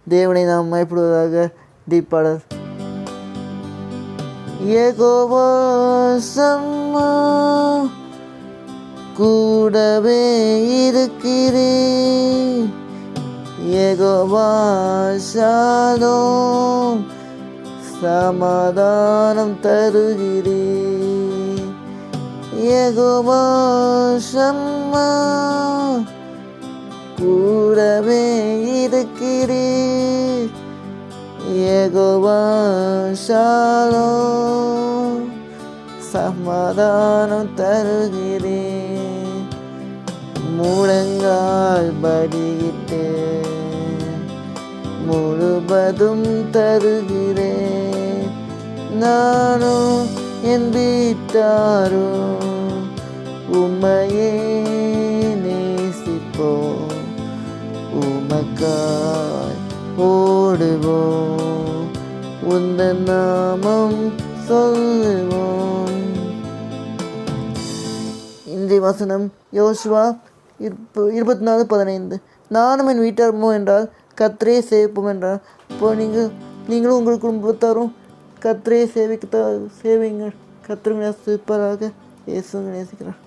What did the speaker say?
தேவனை நாம் மயப்படுவதாக. தீபாடல். யெகோவா சம்மா கூடவே இருக்கிறீர். யெகோவா ஷாலோம் சமாதானம் தருகிறீர். யெகோவா ஷம்மா கூடவே இருக்கிறீர். யெகோவா ஷாலோம் சமாதானம் தருகிறேன். முழங்கால் படியிட்டு முழுவதும் தருகிறேன். நானும் என் வீட்டாரும் உம்மையே நேசிப்போம். உமக்காய் ஓடுவோம். உந்தன் நாமம் சொல்லுவோம். இன்றைய வசனம் யோசுவா 24:15. நானும் என் வீட்டாருமோ என்றால் கர்த்தரை சேவிப்போம் என்றால். இப்போ நீங்களும் உங்கள் குடும்பத்தாரும் கர்த்தரை சேவிங்க. கர்த்தரை நேசிப்பாராக. இயேசு நேசிக்கிறார்.